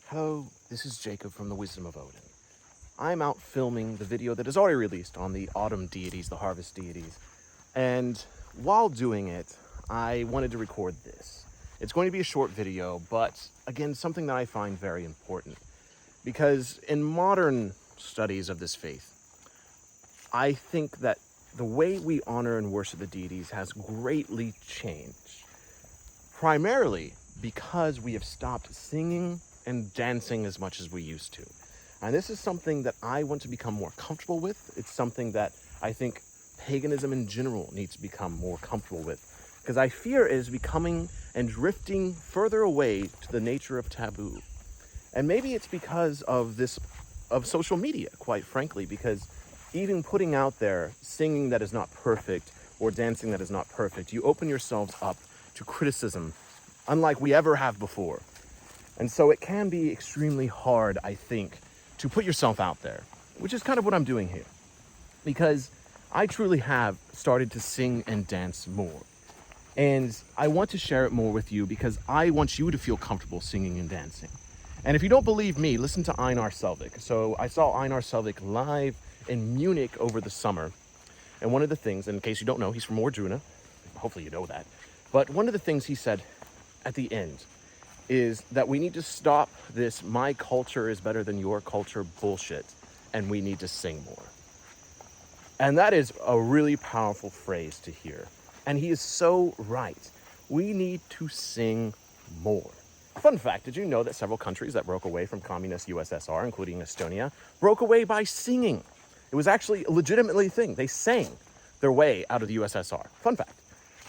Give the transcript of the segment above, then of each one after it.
Hello, this is Jacob from the Wisdom of Odin. I'm out filming the video that is already released on the autumn deities, the harvest deities, and while doing it, I wanted to record this. It's going to be a short video, but again, something that I find very important, because in modern studies of this faith, I think that the way we honor and worship the deities has greatly changed, primarily because we have stopped singing and dancing as much as we used to. And this is something that I want to become more comfortable with. It's something that I think paganism in general needs to become more comfortable with, because I fear it is becoming and drifting further away to the nature of taboo. And maybe it's because of social media, quite frankly, because even putting out there singing that is not perfect or dancing that is not perfect, you open yourselves up to criticism unlike we ever have before. And so it can be extremely hard, I think, to put yourself out there, which is kind of what I'm doing here. Because I truly have started to sing and dance more. And I want to share it more with you because I want you to feel comfortable singing and dancing. And if you don't believe me, listen to Einar Selvik. So I saw Einar Selvik live in Munich over the summer. And one of the things, in case you don't know, he's from Ordruna. Hopefully you know that. But one of the things he said at the end is that we need to stop this "my culture is better than your culture" bullshit, and we need to sing more. And that is a really powerful phrase to hear. And he is so right. We need to sing more. Fun fact, did you know that several countries that broke away from communist USSR, including Estonia, broke away by singing? It was actually a legitimately thing. They sang their way out of the USSR. Fun fact.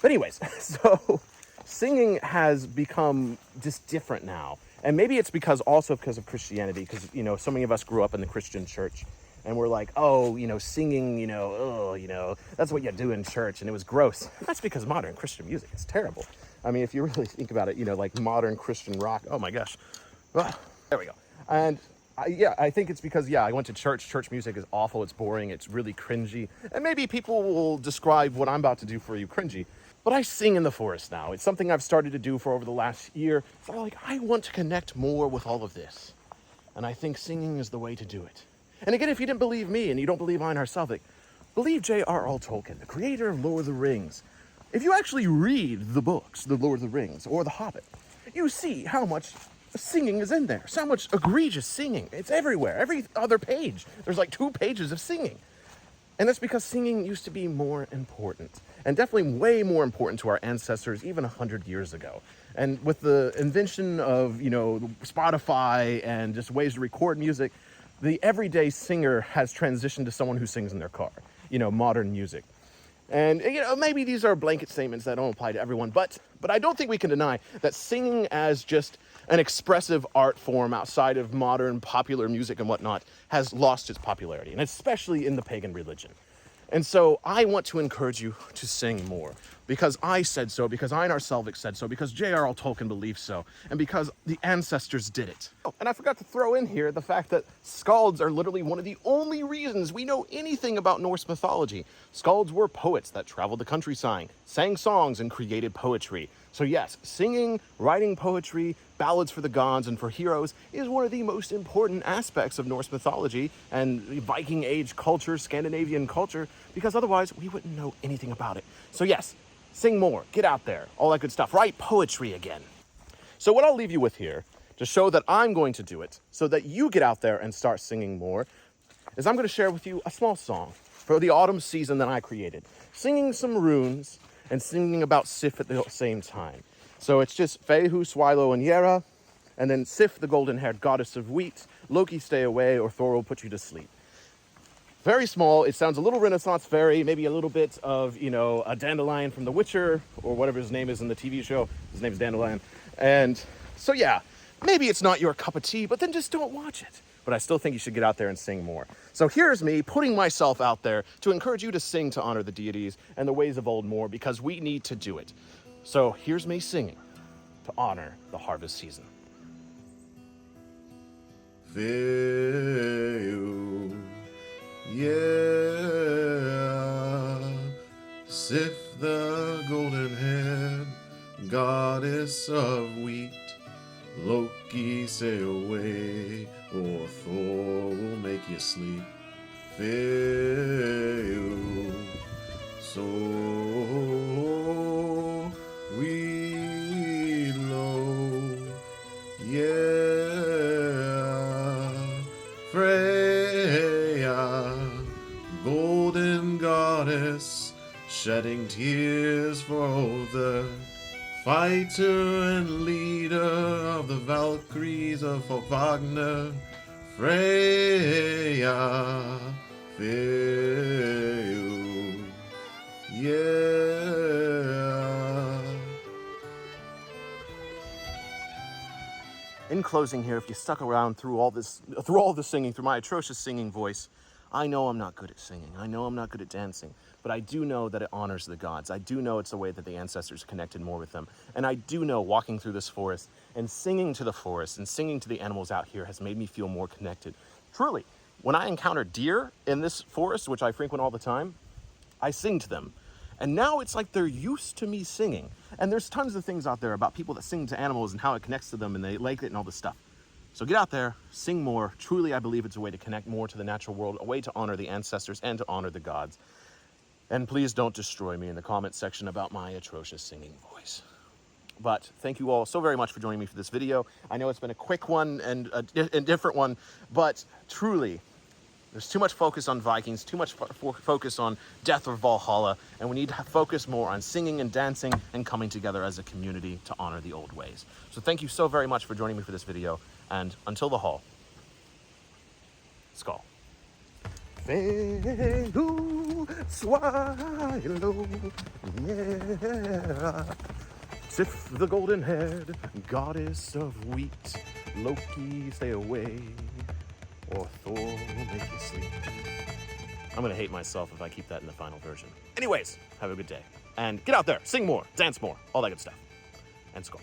But anyways, so singing has become just different now. And maybe it's because of Christianity, because, so many of us grew up in the Christian church and we're like, singing, that's what you do in church. And it was gross. That's because modern Christian music is terrible. I mean, if you really think about it, like modern Christian rock, oh my gosh. Well, there we go. And I think it's because, I went to church. Church music is awful. It's boring. It's really cringy. And maybe people will describe what I'm about to do for you cringy. But I sing in the forest now. It's something I've started to do for over the last year. So I want to connect more with all of this. And I think singing is the way to do it. And again, if you didn't believe me and you don't believe Einar Selvik, believe Jarl Tolkien, the creator of Lord of the Rings. If you actually read the books, The Lord of the Rings or The Hobbit, you see how much singing is in there. So much egregious singing. It's everywhere. Every other page, there's like 2 pages of singing. And that's because singing used to be more important, and definitely way more important to our ancestors even 100 years ago. And with the invention of, Spotify and just ways to record music, the everyday singer has transitioned to someone who sings in their car, modern music. And, maybe these are blanket statements that don't apply to everyone, but I don't think we can deny that singing as just an expressive art form outside of modern popular music and whatnot has lost its popularity, and especially in the pagan religion. And so I want to encourage you to sing more, because I said so, because Einar Selvik said so, because Jarl Tolkien believes so, and because the ancestors did it. Oh, and I forgot to throw in here the fact that skalds are literally one of the only reasons we know anything about Norse mythology. Skalds were poets that traveled the countryside, sang songs, and created poetry. So yes, singing, writing poetry, ballads for the gods and for heroes is one of the most important aspects of Norse mythology and Viking Age culture, Scandinavian culture, because otherwise we wouldn't know anything about it. So yes, sing more, get out there, all that good stuff. Write poetry again. So what I'll leave you with here, to show that I'm going to do it, so that you get out there and start singing more, is I'm going to share with you a small song for the autumn season that I created, singing some runes and singing about Sif at the same time. So it's just Fehu, Swilo, and Yera, and then Sif, the golden-haired goddess of wheat, Loki, stay away, or Thor will put you to sleep. Very small. It sounds a little Renaissance fairy, maybe a little bit of, a Dandelion from The Witcher, or whatever his name is in the TV show. His name is Dandelion. And so, maybe it's not your cup of tea, but then just don't watch it. But I still think you should get out there and sing more. So here's me putting myself out there to encourage you to sing to honor the deities and the ways of old more, because we need to do it. So here's me singing to honor the harvest season. Feu, yeah, Sif the golden-haired goddess of wheat, Loki, say away, or Thor will make you sleep. Fail. So we low, yeah, Freya, golden goddess, shedding tears for the fighter and leader of the Valkyries of Wagner, Freya, fail, yeah. In closing here, if you stuck around through all the singing, through my atrocious singing voice, I know I'm not good at singing. I know I'm not good at dancing, but I do know that it honors the gods. I do know it's a way that the ancestors connected more with them. And I do know walking through this forest and singing to the forest and singing to the animals out here has made me feel more connected. Truly, when I encounter deer in this forest, which I frequent all the time, I sing to them. And now it's like they're used to me singing. And there's tons of things out there about people that sing to animals and how it connects to them and they like it and all this stuff. So get out there, sing more. Truly, I believe it's a way to connect more to the natural world, a way to honor the ancestors and to honor the gods. And please don't destroy me in the comments section about my atrocious singing voice. But thank you all so very much for joining me for this video. I know it's been a quick one and a different one, but truly, there's too much focus on Vikings, too much focus on death or Valhalla, and we need to focus more on singing and dancing and coming together as a community to honor the old ways. So thank you so very much for joining me for this video, and until the hall, Skull. Felu, swallow, yeah. Sif the golden-haired goddess of wheat, Loki, stay away, or Thor will make you sleep. I'm gonna hate myself if I keep that in the final version. Anyways, have a good day. And get out there, sing more, dance more, all that good stuff. And Skull.